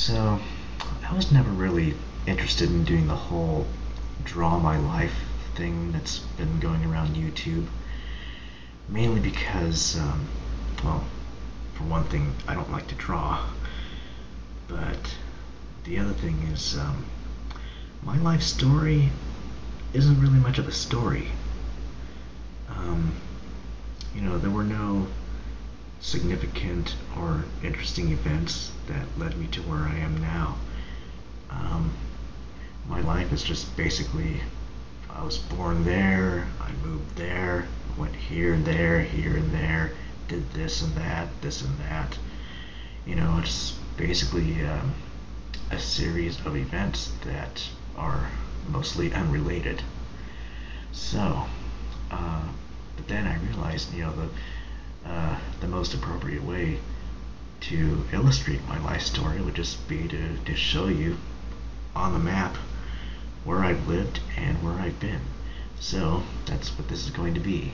So, I was never really interested in doing the whole draw my life thing that's been going around YouTube. Mainly because, well, for one thing, I don't like to draw. But the other thing is, my life story isn't really much of a story. Um, there were no significant or interesting events that led me to where I am now. Um, my life is just basically, I was born there, I moved there, went here and there, did this and that, it's basically a series of events that are mostly unrelated. So, but then I realized, the most appropriate way to illustrate my life story would just be to show you on the map where I've lived and where I've been. So that's what this is going to be.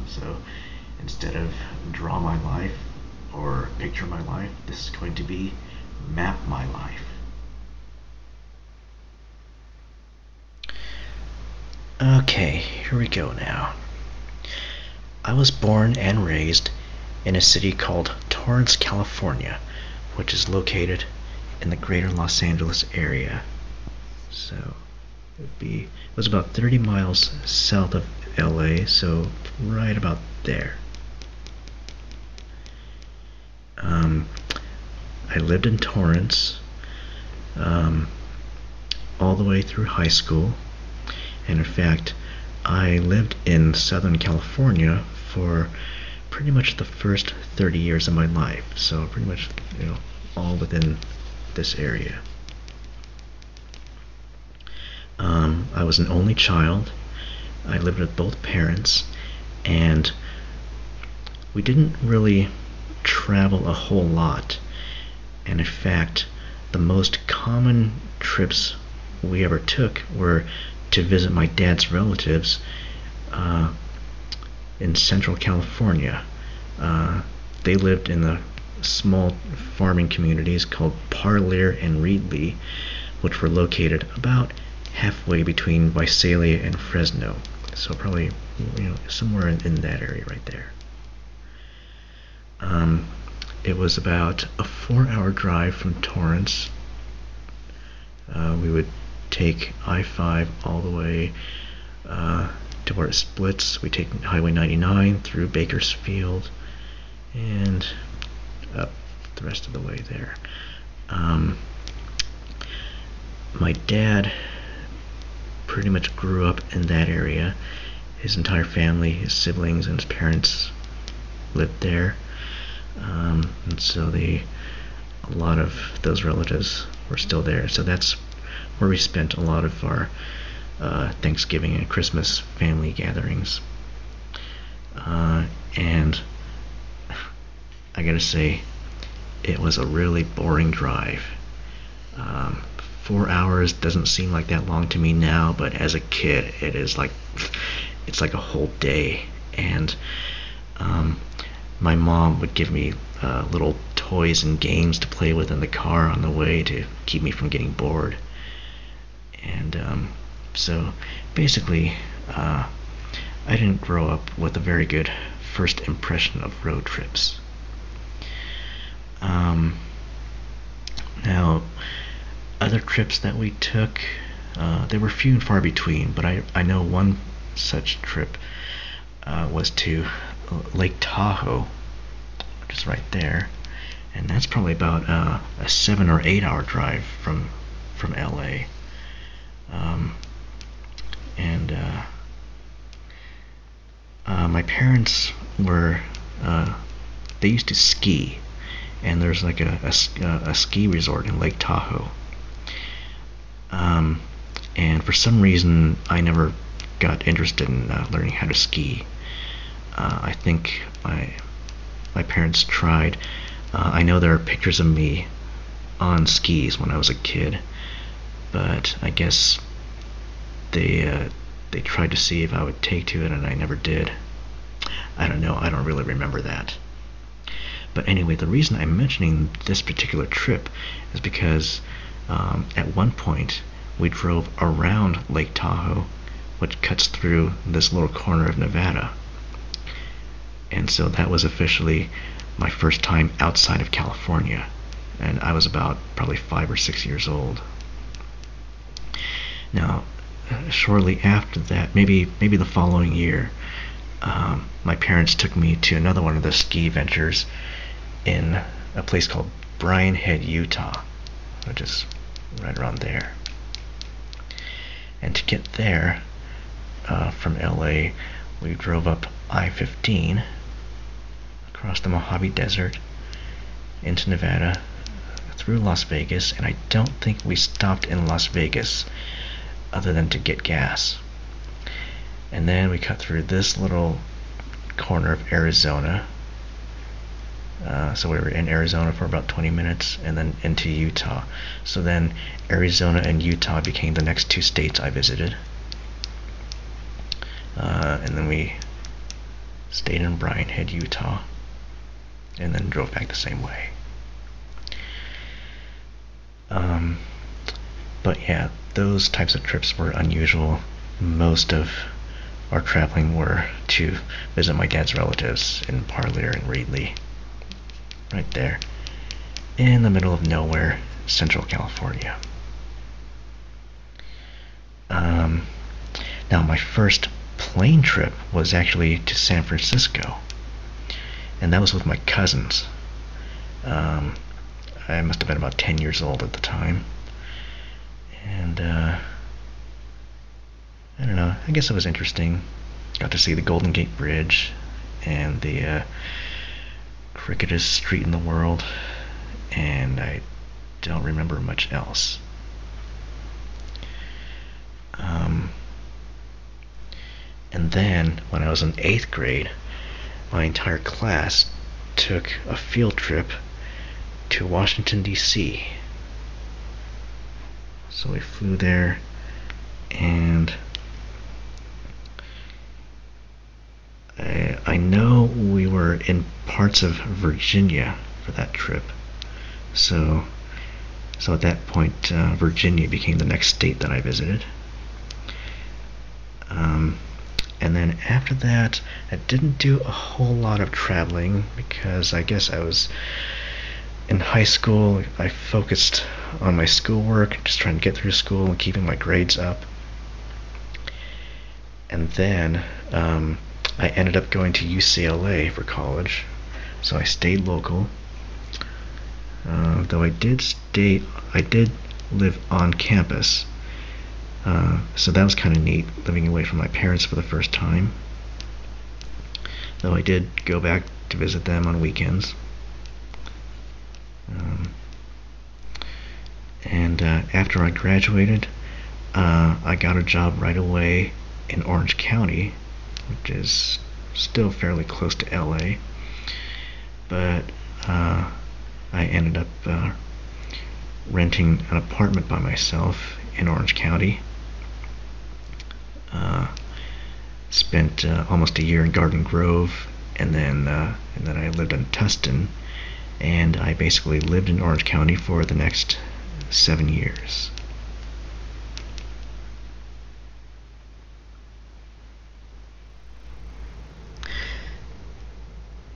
So instead of draw my life or picture my life, this is going to be map my life. Okay, here we go now. I was born and raised in a city called Torrance, California, which is located in the greater Los Angeles area. So it was about 30 miles south of LA, so right about there. I lived in Torrance all the way through high school, and in fact I lived in Southern California for pretty much the first 30 years of my life, so pretty much all within this area. I was an only child. I lived with both parents, and we didn't really travel a whole lot. And in fact, the most common trips we ever took were to visit my dad's relatives in Central California. They lived in the small farming communities called Parlier and Reedley, which were located about halfway between Visalia and Fresno. So probably somewhere in that area right there. It was about a 4-hour drive from Torrance. We would take I-5 all the way to where it splits. We take Highway 99 through Bakersfield and up the rest of the way there. My dad pretty much grew up in that area. His entire family, his siblings and his parents lived there. And so a lot of those relatives were still there. So that's where we spent a lot of our Thanksgiving and Christmas family gatherings. And I gotta say, it was a really boring drive. 4 hours doesn't seem like that long to me now, but as a kid, it's like a whole day. And my mom would give me little toys and games to play with in the car on the way to keep me from getting bored. And so basically, I didn't grow up with a very good first impression of road trips. Now, other trips that we took, they were few and far between, but I know one such trip was to Lake Tahoe, which is right there, and that's probably about a 7 or 8 hour drive from LA. My parents they used to ski, and there's like a ski resort in Lake Tahoe. And for some reason, I never got interested in learning how to ski. I think my parents tried. I know there are pictures of me on skis when I was a kid, but I guess they tried to see if I would take to it, and I never did. I don't know. I don't really remember that. But anyway, the reason I'm mentioning this particular trip is because at one point we drove around Lake Tahoe, which cuts through this little corner of Nevada. And so that was officially my first time outside of California. And I was about probably 5 or 6 years old. Now, shortly after that, maybe the following year, my parents took me to another one of the ski ventures in a place called Bryan Head, Utah, which is right around there. And to get there from LA, we drove up I-15 across the Mojave Desert into Nevada through Las Vegas, and I don't think we stopped in Las Vegas other than to get gas. And then we cut through this little corner of Arizona. So we were in Arizona for about 20 minutes and then into Utah. So then Arizona and Utah became the next 2 states I visited. And then we stayed in Bryan Head, Utah, and then drove back the same way. But yeah, those types of trips were unusual. Most of our traveling were to visit my dad's relatives in Parlier and Reedley, right there in the middle of nowhere, Central California. Now my first plane trip was actually to San Francisco, and that was with my cousins. I must have been about 10 years old at the time, and I don't know, I guess it was interesting. Got to see the Golden Gate Bridge and the crookedest street in the world, and I don't remember much else. And then, when I was in 8th grade, my entire class took a field trip to Washington, D.C. So we flew there, and I know we were in parts of Virginia for that trip. So at that point, Virginia became the next state that I visited. And then after that, I didn't do a whole lot of traveling because I guess I was in high school. I focused on my schoolwork, just trying to get through school and keeping my grades up. And then I ended up going to UCLA for college, so I stayed local. Though I did live on campus. So that was kind of neat, living away from my parents for the first time. Though I did go back to visit them on weekends. And after I graduated, I got a job right away in Orange County, which is still fairly close to LA. But I ended up renting an apartment by myself in Orange County. Spent almost a year in Garden Grove, and then I lived in Tustin, and I basically lived in Orange County for the next 7 years.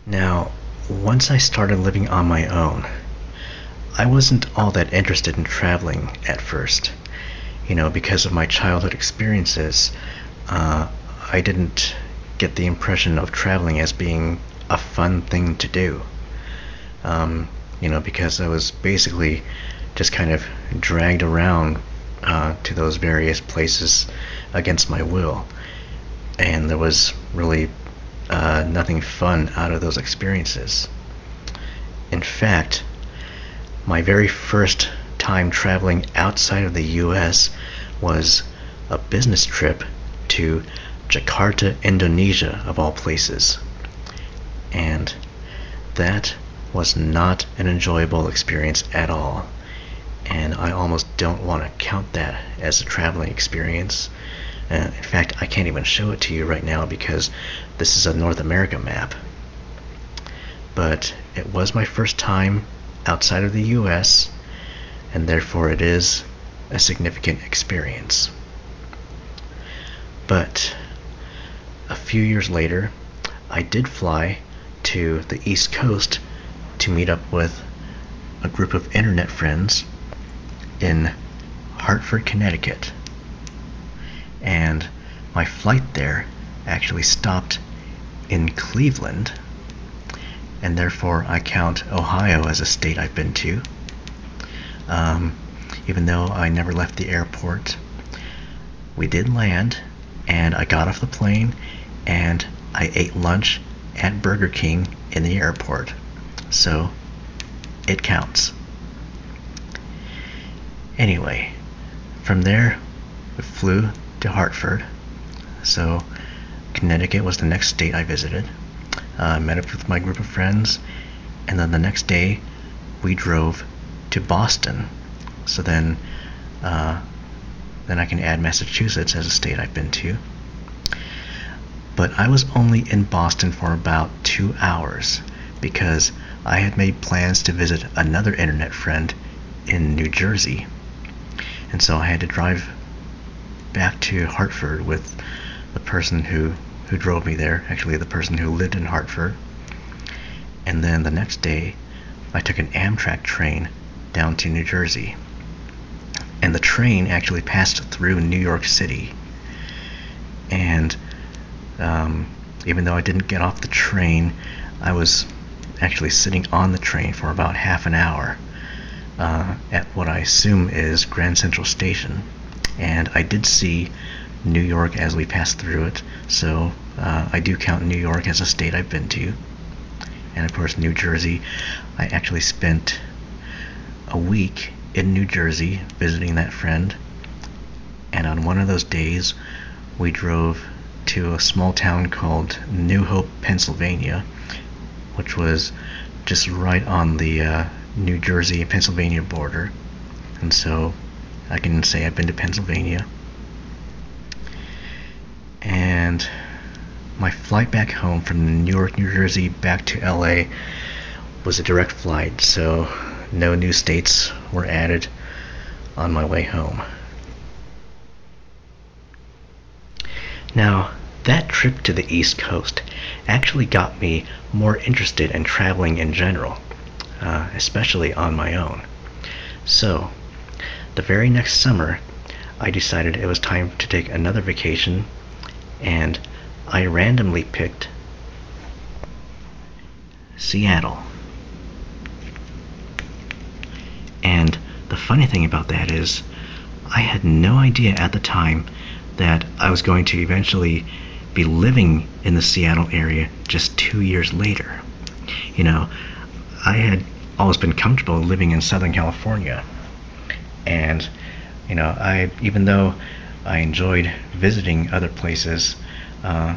Now, once I started living on my own, I wasn't all that interested in traveling at first. Because of my childhood experiences, I didn't get the impression of traveling as being a fun thing to do. Because I was basically just kind of dragged around to those various places against my will. And there was really nothing fun out of those experiences. In fact, my very first time traveling outside of the US was a business trip to Jakarta, Indonesia, of all places. And that was not an enjoyable experience at all. And I almost don't want to count that as a traveling experience. In fact, I can't even show it to you right now because this is a North America map. but it was my first time outside of the US, and therefore it is a significant experience. But a few years later, I did fly to the East Coast to meet up with a group of internet friends in Hartford, Connecticut. And my flight there actually stopped in Cleveland, and therefore I count Ohio as a state I've been to. Even though I never left the airport, we did land, and I got off the plane and I ate lunch at Burger King in the airport. So it counts. Anyway, from there we flew to Hartford. So Connecticut was the next state I visited. Met up with my group of friends, and then the next day we drove to Boston. So then I can add Massachusetts as a state I've been to. But I was only in Boston for about 2 hours because I had made plans to visit another internet friend in New Jersey. And so I had to drive back to Hartford with the person who drove me there, actually the person who lived in Hartford. And then the next day I took an Amtrak train down to New Jersey. And the train actually passed through New York City. And even though I didn't get off the train, I was actually sitting on the train for about half an hour at what I assume is Grand Central Station. And I did see New York as we passed through it, so I do count New York as a state I've been to. And of course New Jersey, I actually spent a week in New Jersey visiting that friend, and on one of those days we drove to a small town called New Hope, Pennsylvania, which was just right on the New Jersey and Pennsylvania border. And so I can say I've been to Pennsylvania. And my flight back home from Newark, New Jersey back to LA was a direct flight, so no new states were added on my way home. Now, that trip to the East Coast actually got me more interested in traveling in general, especially on my own. So, the very next summer, I decided it was time to take another vacation, and I randomly picked Seattle. And the funny thing about that is, I had no idea at the time that I was going to eventually be living in the Seattle area just 2 years later. You know, I had always been comfortable living in Southern California, and even though I enjoyed visiting other places, I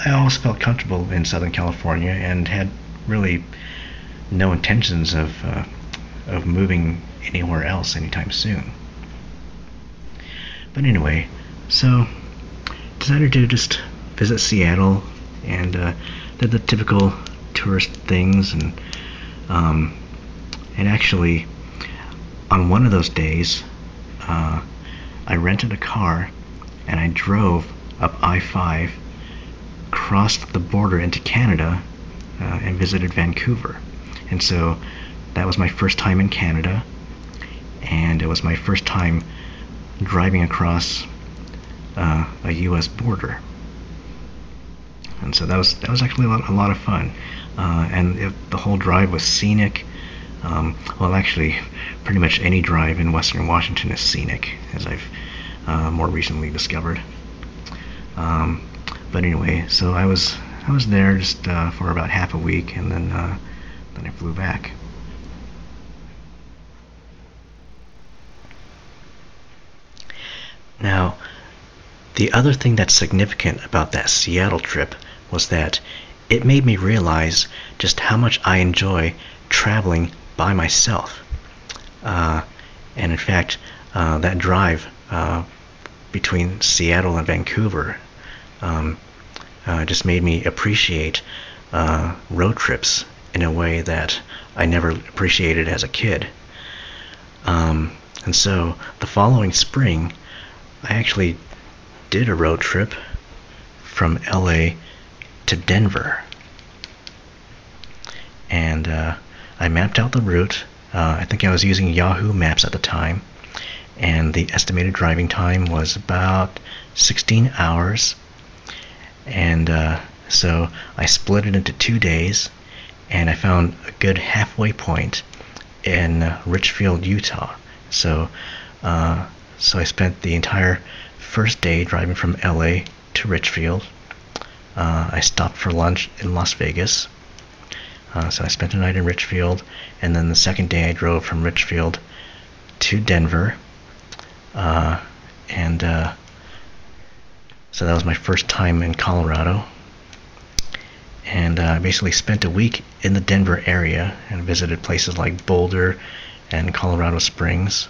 always felt comfortable in Southern California and had really no intentions of moving anywhere else anytime soon. But anyway, so decided to just visit Seattle and did the typical tourist things, and actually on one of those days I rented a car and I drove up I-5, crossed the border into Canada, and visited Vancouver. And so that was my first time in Canada, and it was my first time driving across a U.S. border. And so that was actually a lot of fun, and the whole drive was scenic. Well, actually, pretty much any drive in Western Washington is scenic, as I've more recently discovered. But anyway, so I was there just for about half a week, and then I flew back. Now, the other thing that's significant about that Seattle trip was that it made me realize just how much I enjoy traveling by myself. And in fact, that drive between Seattle and Vancouver just made me appreciate road trips in a way that I never appreciated as a kid. And so the following spring, I actually did a road trip from LA to Denver. And I mapped out the route. I think I was using Yahoo Maps at the time, and the estimated driving time was about 16 hours. And so I split it into 2 days, and I found a good halfway point in Richfield, Utah. So I spent the entire first day driving from LA to Richfield. I stopped for lunch in Las Vegas. So I spent a night in Richfield, and then the second day I drove from Richfield to Denver. So that was my first time in Colorado. And I basically spent a week in the Denver area and visited places like Boulder and Colorado Springs.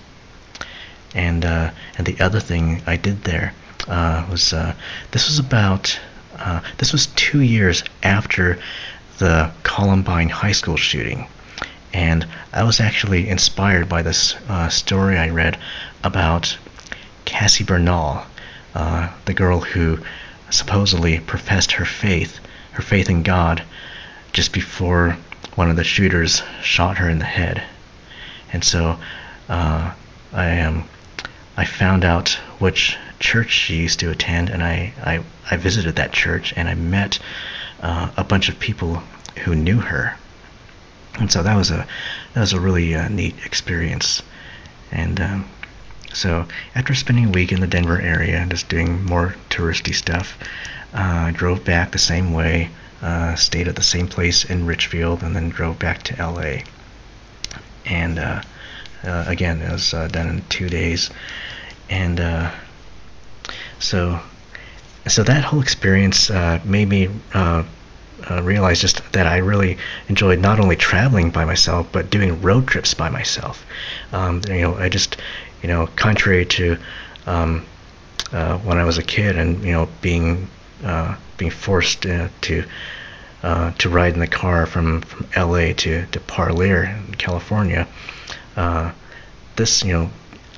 And the other thing I did there was this was 2 years after the Columbine High School shooting, and I was actually inspired by this story I read about Cassie Bernal, the girl who supposedly professed her faith in God just before one of the shooters shot her in the head. And so I found out which church she used to attend, and I visited that church, and I met a bunch of people who knew her. And so that was a really neat experience. And so after spending a week in the Denver area, just doing more touristy stuff, I drove back the same way, stayed at the same place in Richfield, and then drove back to LA. And again, it was done in 2 days. And so that whole experience made me realize just that I really enjoyed not only traveling by myself, but doing road trips by myself. I just, contrary to when I was a kid and being forced to ride in the car from LA to Parlier in California, this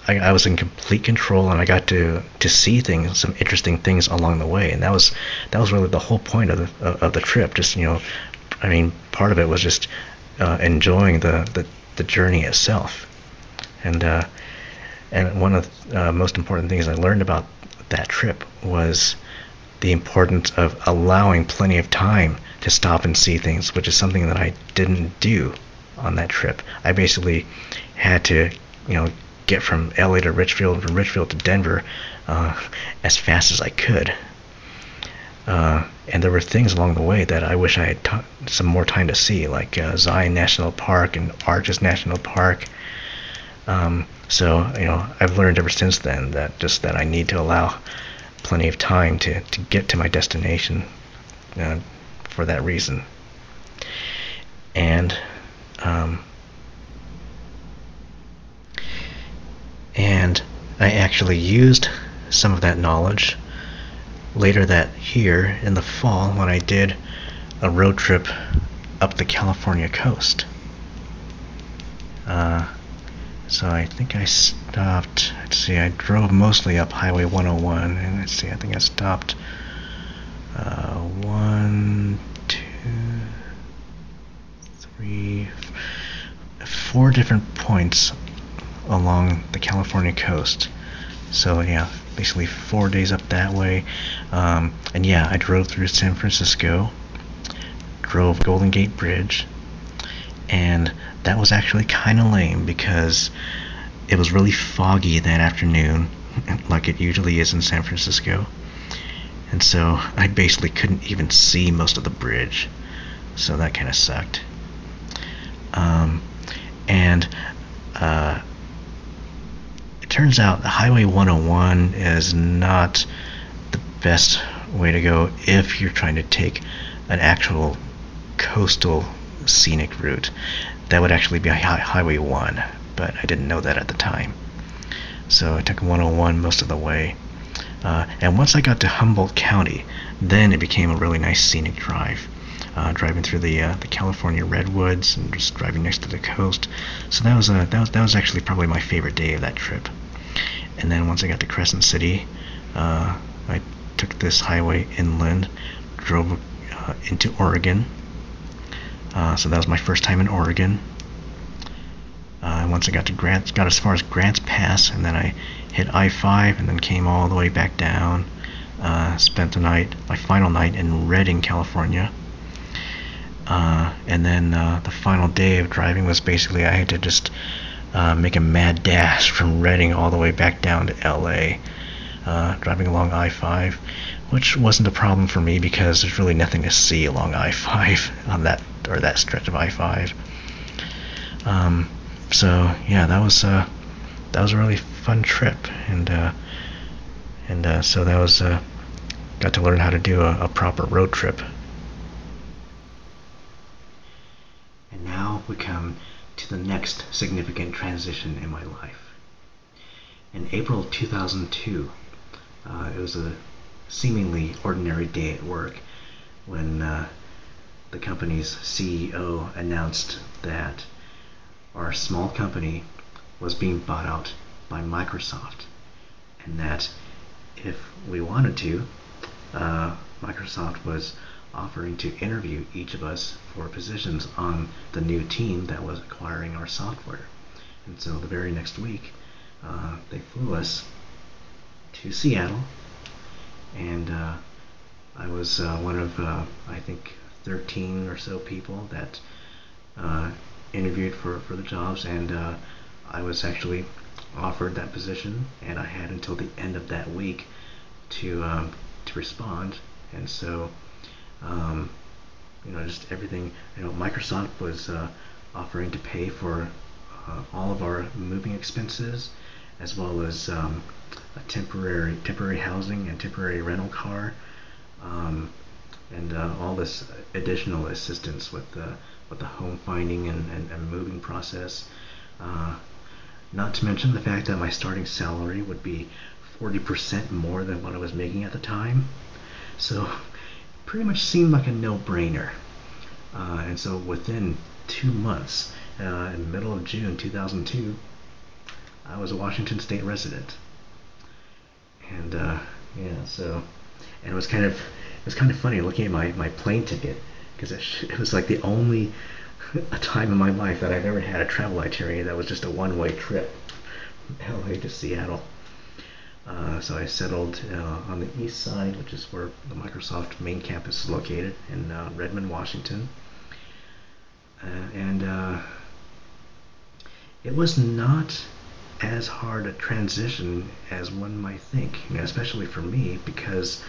I was in complete control, and I got to see things, some interesting things along the way, and that was really the whole point of the trip. Just part of it was just enjoying the journey itself, and one of the most important things I learned about that trip was the importance of allowing plenty of time to stop and see things, which is something that I didn't do on that trip. I basically had to get from LA to Richfield and from Richfield to Denver as fast as I could. And there were things along the way that I wish I had some more time to see, like Zion National Park and Arches National Park. So I've learned ever since then that I need to allow plenty of time to get to my destination for that reason. And I actually used some of that knowledge later that year in the fall when I did a road trip up the California coast. So I think I stopped, I drove mostly up Highway 101, and I think I stopped 1, 2, 3, 4 different points along the California coast. So yeah, basically 4 days up that way. And yeah, I drove through San Francisco, drove Golden Gate Bridge, and that was actually kind of lame because it was really foggy that afternoon, like it usually is in San Francisco. And so I basically couldn't even see most of the bridge. So that kind of sucked. It turns out Highway 101 is not the best way to go if you're trying to take an actual coastal scenic route. That would actually be Highway 1, but I didn't know that at the time. So I took 101 most of the way. And once I got to Humboldt County, then it became a really nice scenic drive. driving through the California redwoods and just driving next to the coast. So that was actually probably my favorite day of that trip. And then once I got to Crescent City, I took this highway inland, drove into Oregon. So that was my first time in Oregon. Once I got as far as Grants Pass, and then I hit I-5 and then came all the way back down. Spent my final night in Redding, California. And then the final day of driving was basically I had to just make a mad dash from Redding all the way back down to LA, driving along I-5, which wasn't a problem for me because there's really nothing to see along I-5 on that stretch of I-5. So yeah, that was a really fun trip, and so that was got to learn how to do a proper road trip. And now we come to the next significant transition in my life. In April 2002, it was a seemingly ordinary day at work when the company's CEO announced that our small company was being bought out by Microsoft, and that if we wanted to, Microsoft was offering to interview each of us for positions on the new team that was acquiring our software. And so the very next week, they flew us to Seattle, and I was one of, I think, 13 or so people that interviewed for the jobs, and I was actually offered that position, and I had until the end of that week to respond. And so just everything, Microsoft was offering to pay for all of our moving expenses, as well as a temporary housing and temporary rental car, and all this additional assistance with the home finding and moving process. Not to mention the fact that my starting salary would be 40% more than what I was making at the time. So pretty much seemed like a no-brainer. And so within 2 months, in the middle of June 2002, I was a Washington State resident. And and it was kind of funny looking at my plane ticket, because it was like the only time in my life that I've ever had a travel itinerary that was just a one-way trip from LA to Seattle. So I settled on the east side, which is where the Microsoft main campus is located, in Redmond, Washington. And it was not as hard a transition as one might think, especially for me, because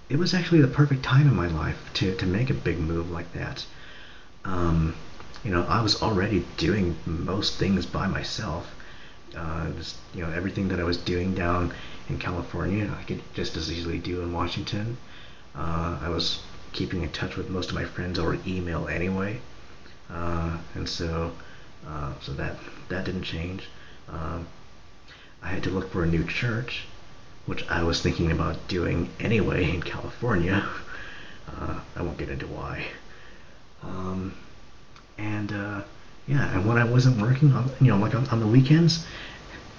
it was actually the perfect time in my life to make a big move like that. I was already doing most things by myself. Everything that I was doing down in California, I could just as easily do in Washington. I was keeping in touch with most of my friends over email anyway, and so that didn't change. I had to look for a new church, which I was thinking about doing anyway in California. I won't get into why. And when I wasn't working on, on the weekends,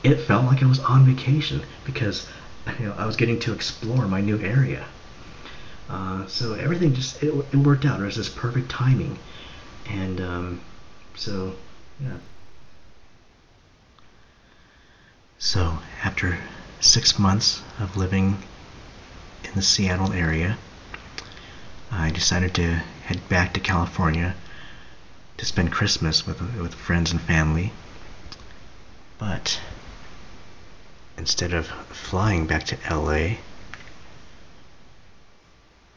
it felt like I was on vacation, because I was getting to explore my new area. So everything just it worked out. It was just perfect timing, and so yeah. So after 6 months of living in the Seattle area, I decided to head back to California to spend Christmas with friends and family. But instead of flying back to LA,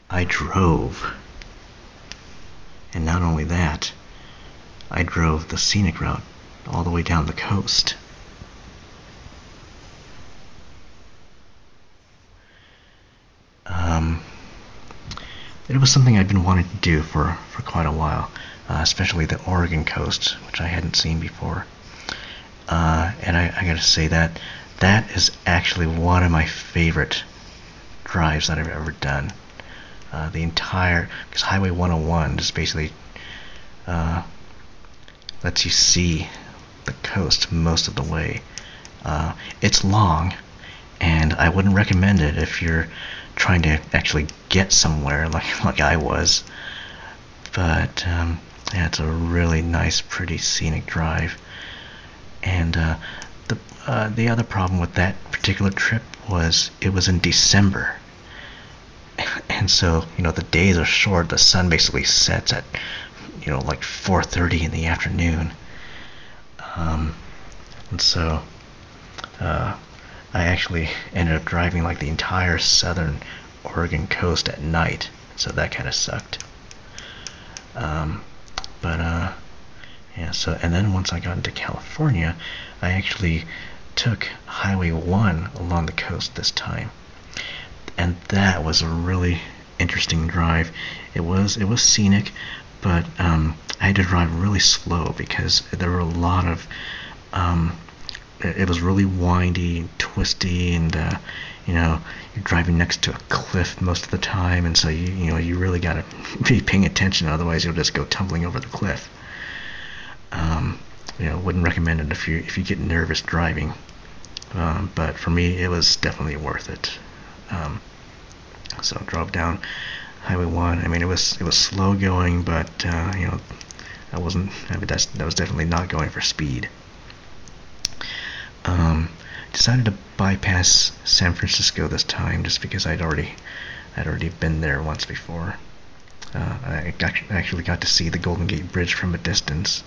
I drove. And not only that, I drove the scenic route all the way down the coast. It was something I'd been wanting to do for quite a while, especially the Oregon coast, which I hadn't seen before. And I gotta say that is actually one of my favorite drives that I've ever done. the entire, because Highway 101 just basically lets you see the coast most of the way. It's long, and I wouldn't recommend it if you're trying to actually get somewhere like I was. But yeah, it's a really nice, pretty scenic drive. And the other problem with that particular trip was it was in December, and so the days are short. The sun basically sets at like 4:30 in the afternoon. And so I actually ended up driving like the entire southern Oregon coast at night, so that kind of sucked. But yeah, so, and then once I got into California, I actually took Highway 1 along the coast this time. And that was a really interesting drive. It was scenic, but I had to drive really slow because there were a lot of it was really windy, twisty, and you're driving next to a cliff most of the time, and so you really got to be paying attention, otherwise you'll just go tumbling over the cliff. Wouldn't recommend it if you get nervous driving, but for me it was definitely worth it. So I drove down Highway 1. I mean, it was slow that was definitely not going for speed. Decided to bypass San Francisco this time just because I'd already been there once before. I actually got to see the Golden Gate Bridge from a distance,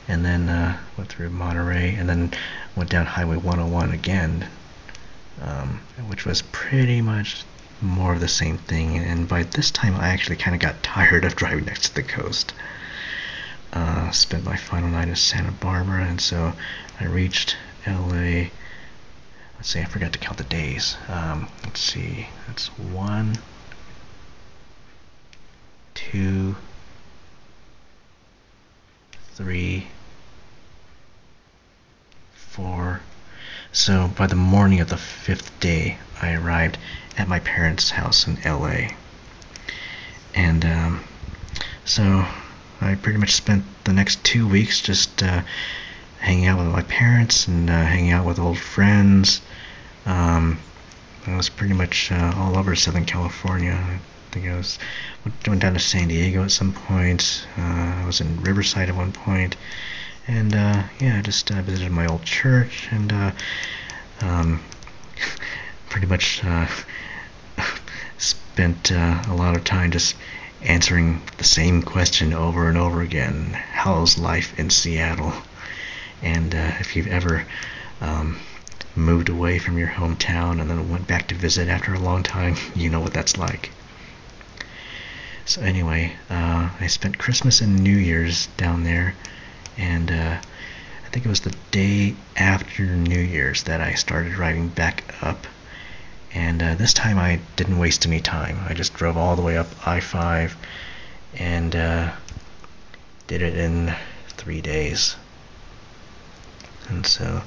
and then went through Monterey, and then went down Highway 101 again, which was pretty much more of the same thing. And by this time, I actually kind of got tired of driving next to the coast. Spent my final night in Santa Barbara, and so I reached LA. Let's see, I forgot to count the days. Let's see, that's 1, 2, 3, 4. So by the morning of the 5th day, I arrived at my parents' house in LA. And so I pretty much spent the next 2 weeks just hanging out with my parents and hanging out with old friends. I was pretty much all over Southern California. I think I went down to San Diego at some point. I was in Riverside at one point. And yeah, I just visited my old church, and pretty much spent a lot of time just answering the same question over and over again: how's life in Seattle? And if you've ever moved away from your hometown and then went back to visit after a long time, you know what that's like. So anyway, I spent Christmas and New Year's down there, and I think it was the day after New Year's that I started driving back up. And this time I didn't waste any time. I just drove all the way up I-5 and did it in 3 days. And so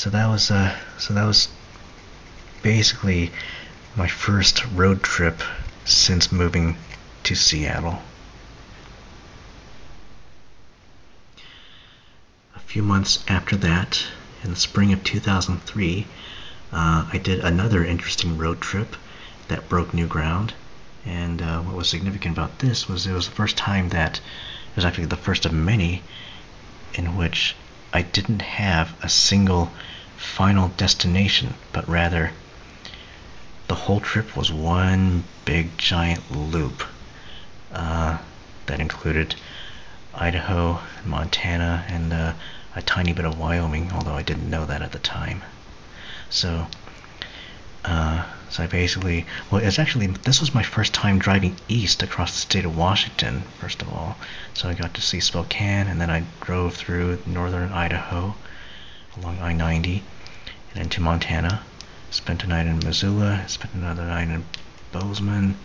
that was basically my first road trip since moving to Seattle. A few months after that, in the spring of 2003, I did another interesting road trip that broke new ground. And what was significant about this was it was the first time that, it was actually the first of many, in which I didn't have a single final destination, but rather the whole trip was one big giant loop that included Idaho, Montana, and a tiny bit of Wyoming, although I didn't know that at the time. So I basically, this was my first time driving east across the state of Washington, first of all. So I got to see Spokane, and then I drove through northern Idaho along I-90 and into Montana. Spent a night in Missoula, spent another night in Bozeman,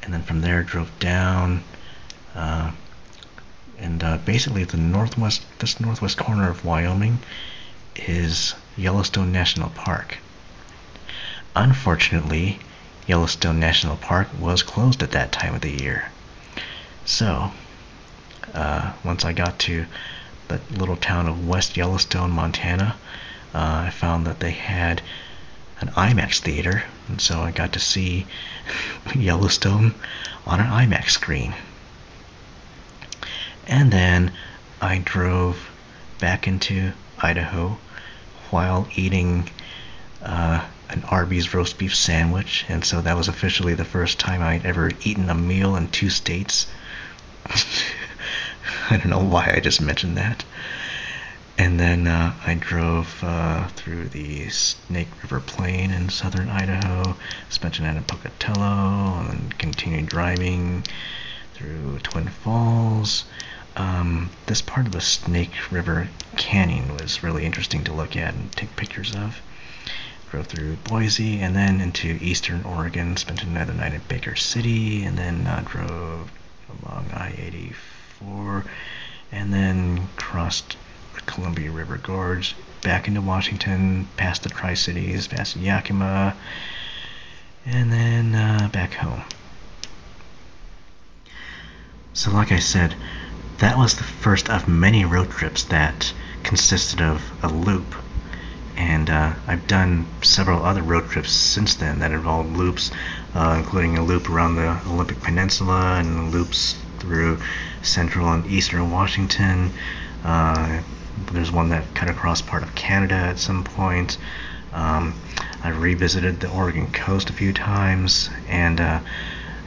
and then from there drove down, and basically this northwest corner of Wyoming is Yellowstone National Park. Unfortunately, Yellowstone National Park was closed at that time of the year. So, once I got to the little town of West Yellowstone, Montana, I found that they had an IMAX theater, and so I got to see Yellowstone on an IMAX screen. And then I drove back into Idaho while eating an Arby's roast beef sandwich, and so that was officially the first time I'd ever eaten a meal in 2 states. I don't know why I just mentioned that. And then I drove through the Snake River Plain in southern Idaho, spent a night in Pocatello, and then continued driving through Twin Falls. This part of the Snake River Canyon was really interesting to look at and take pictures of. Drove through Boise and then into eastern Oregon, spent another night in Baker City, and then drove along I-84, and then crossed the Columbia River Gorge, back into Washington, past the Tri-Cities, past Yakima, and then back home. So like I said, that was the first of many road trips that consisted of a loop. And I've done several other road trips since then that involved loops, including a loop around the Olympic Peninsula and loops through central and eastern Washington. There's one that cut across part of Canada at some point. I revisited the Oregon coast a few times, and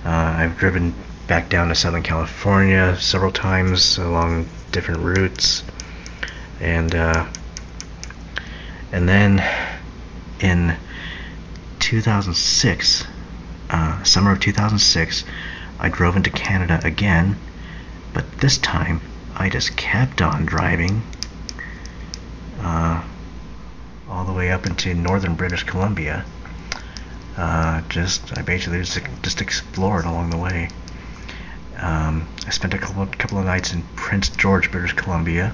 I've driven back down to Southern California several times along different routes. And then in 2006, summer of 2006, I drove into Canada again, but this time I just kept on driving all the way up into northern British Columbia. I basically just explored along the way. I spent a couple of nights in Prince George, British Columbia.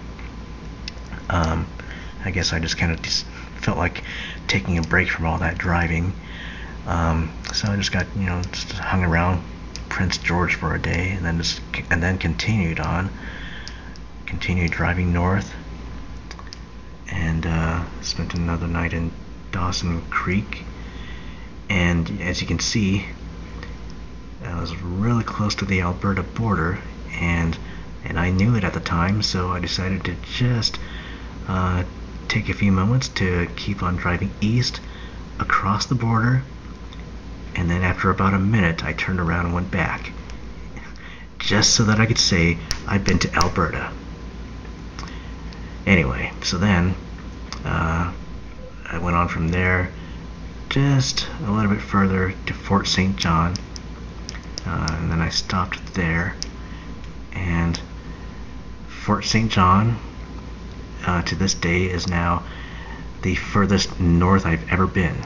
I guess I just kind of felt like taking a break from all that driving. So I just got, just hung around Prince George for a day, and then continued driving north, and spent another night in Dawson Creek. And as you can see, I was really close to the Alberta border, and I knew it at the time, so I decided to just take a few moments to keep on driving east across the border, and then after about a minute I turned around and went back, just so that I could say I'd been to Alberta. Anyway, so then I went on from there just a little bit further to Fort St. John, and then I stopped there. And Fort St. John, to this day, is now the furthest north I've ever been.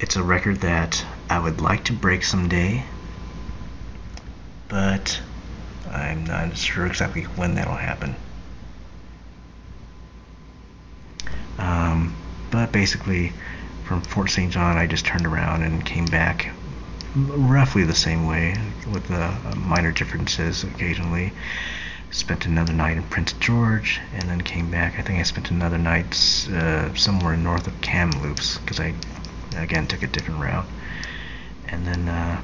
It's a record that I would like to break someday, but I'm not sure exactly when that'll happen. But basically, from Fort St. John, I just turned around and came back roughly the same way, with minor differences occasionally. Spent another night in Prince George, and then came back. I think I spent another night somewhere north of Kamloops, because I, again, took a different route. And then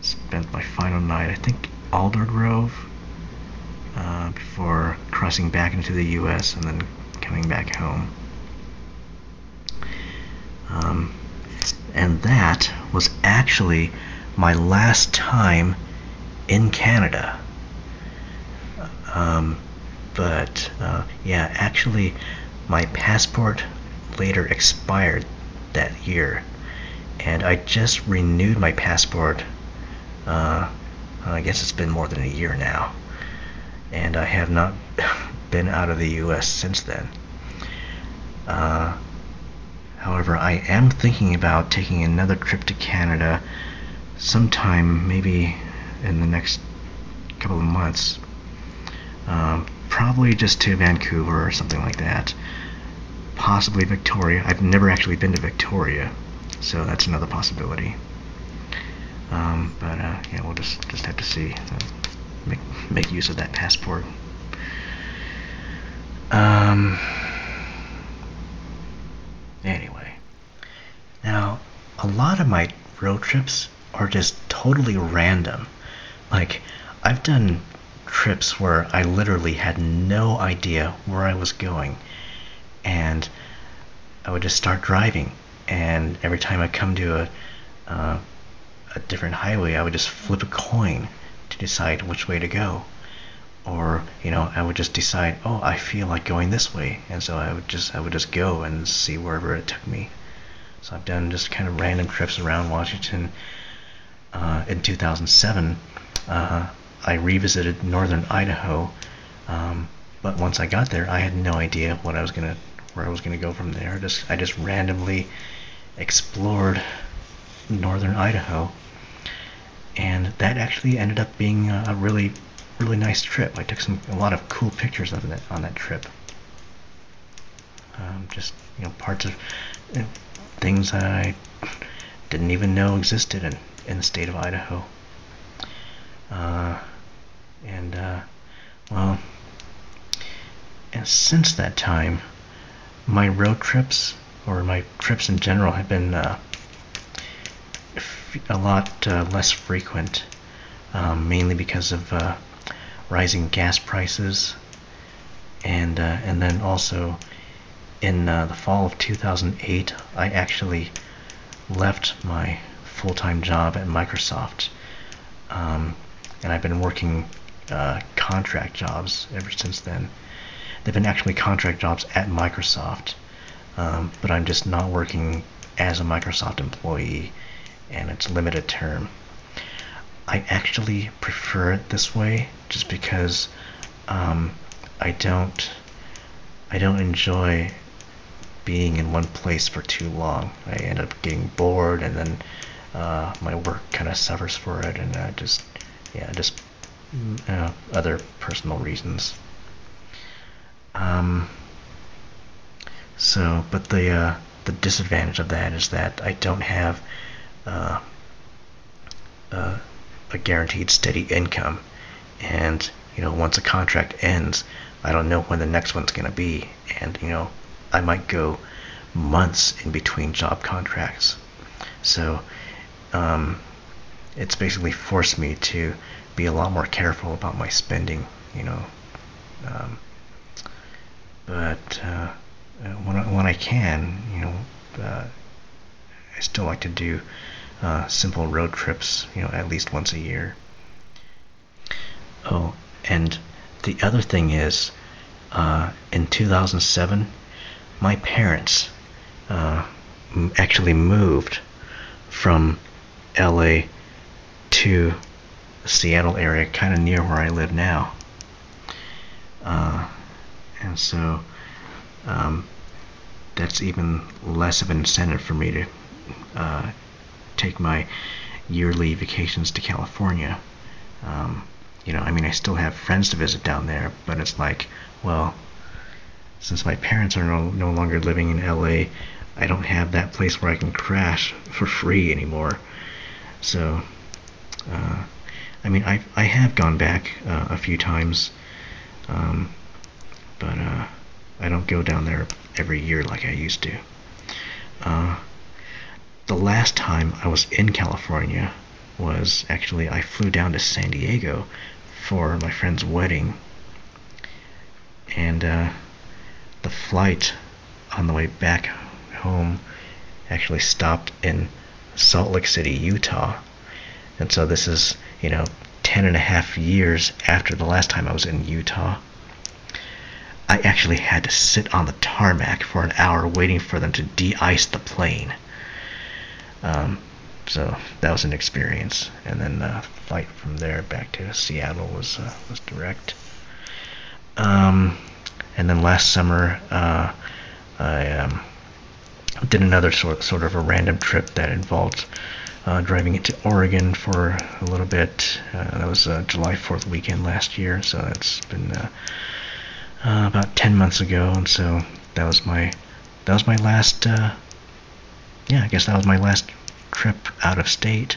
spent my final night, I think, Alder Grove, before crossing back into the U.S. and then coming back home. And that was actually my last time in Canada. Yeah, actually, my passport later expired that year, and I just renewed my passport. I guess it's been more than a year now, and I have not been out of the U.S. since then. However, I am thinking about taking another trip to Canada sometime, maybe in the next couple of months. Probably just to Vancouver or something like that. possibly Victoria. I've never actually been to Victoria, so that's another possibility. But yeah, we'll just have to see. Make use of that passport. Anyway, now a lot of my road trips are just totally random. Like, I've done trips where I literally had no idea where I was going, and I would just start driving, and every time I come to a different highway, I would just flip a coin to decide which way to go. Or, I would just decide, oh, I feel like going this way, and so I would just go and see wherever it took me. So I've done just kind of random trips around Washington. In 2007, I revisited northern Idaho, but once I got there, I had no idea where I was gonna go from there. I just randomly explored northern Idaho, and that actually ended up being a really nice trip. I took a lot of cool pictures of it on that trip. Just parts of things that I didn't even know existed in the state of Idaho. And since that time, my road trips, or my trips in general, have been a lot less frequent, mainly because of rising gas prices, and then also in the fall of 2008, I actually left my full-time job at Microsoft, and I've been working contract jobs ever since then. They've been actually contract jobs at Microsoft, but I'm just not working as a Microsoft employee, and it's limited term. I actually prefer it this way, just because I don't enjoy being in one place for too long. I end up getting bored, and then my work kind of suffers for it, and other personal reasons. But the disadvantage of that is that I don't have a guaranteed steady income, and once a contract ends, I don't know when the next one's going to be, and I might go months in between job contracts. So it's basically forced me to be a lot more careful about my spending, but when I can, I still like to do simple road trips, at least once a year. Oh, and the other thing is, in 2007, my parents actually moved from LA to the Seattle area, kind of near where I live now. And so that's even less of an incentive for me to take my yearly vacations to California. I still have friends to visit down there, but it's like, well, since my parents are no longer living in LA, I don't have that place where I can crash for free anymore. So, I have gone back a few times, but I don't go down there every year like I used to. The last time I was in California was actually, I flew down to San Diego for my friend's wedding, and the flight on the way back home actually stopped in Salt Lake City, Utah. And so this is 10 and a half years after the last time I was in Utah. I actually had to sit on the tarmac for an hour waiting for them to de-ice the plane. So that was an experience. And then the flight from there back to Seattle was direct. And then last summer, I did another sort of a random trip that involved driving into Oregon for a little bit. That was July 4th weekend last year, so that's been about 10 months ago, and so that was my that was my last. Yeah, I guess that was my last trip out of state.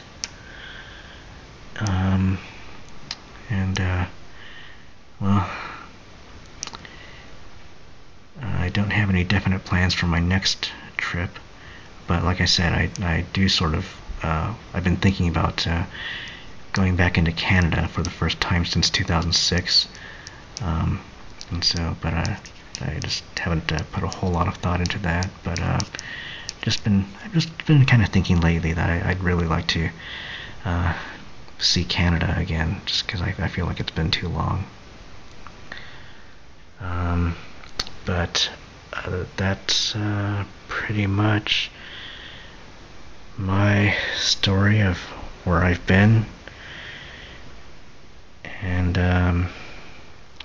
And well, I don't have any definite plans for my next trip, but like I said, I do sort of. I've been thinking about going back into Canada for the first time since 2006, and so, but I just haven't put a whole lot of thought into that. But I've just been kind of thinking lately that I'd really like to see Canada again, just because I feel like it's been too long. But that's pretty much my story of where I've been. And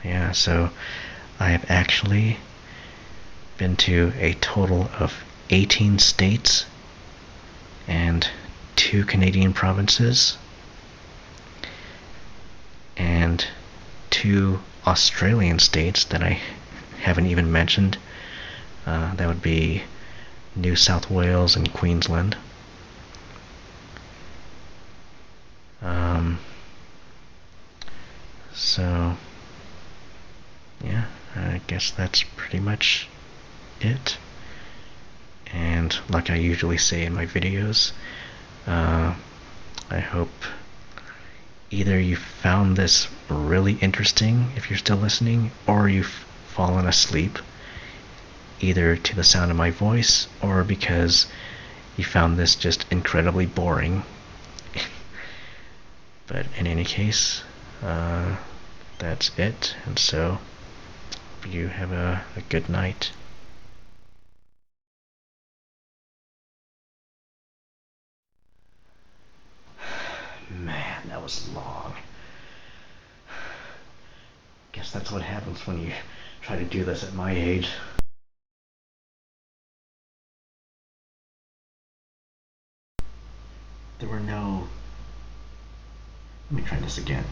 yeah, so I have actually been to a total of 18 states and 2 Canadian provinces and 2 Australian states that I haven't even mentioned. That would be New South Wales and Queensland. So yeah, I guess that's pretty much it. And like I usually say in my videos, I hope either you found this really interesting if you're still listening, or you've fallen asleep either to the sound of my voice or because you found this just incredibly boring. But in any case, that's it, and so you have a good night. Man, that was long. Guess that's what happens when you try to do this at my age. There were no... Let me try this again.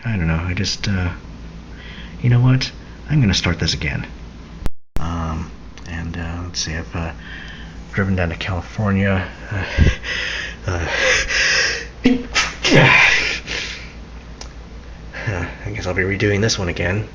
I don't know, I just, you know what? I'm gonna start this again. And let's see, I've driven down to California. I guess I'll be redoing this one again.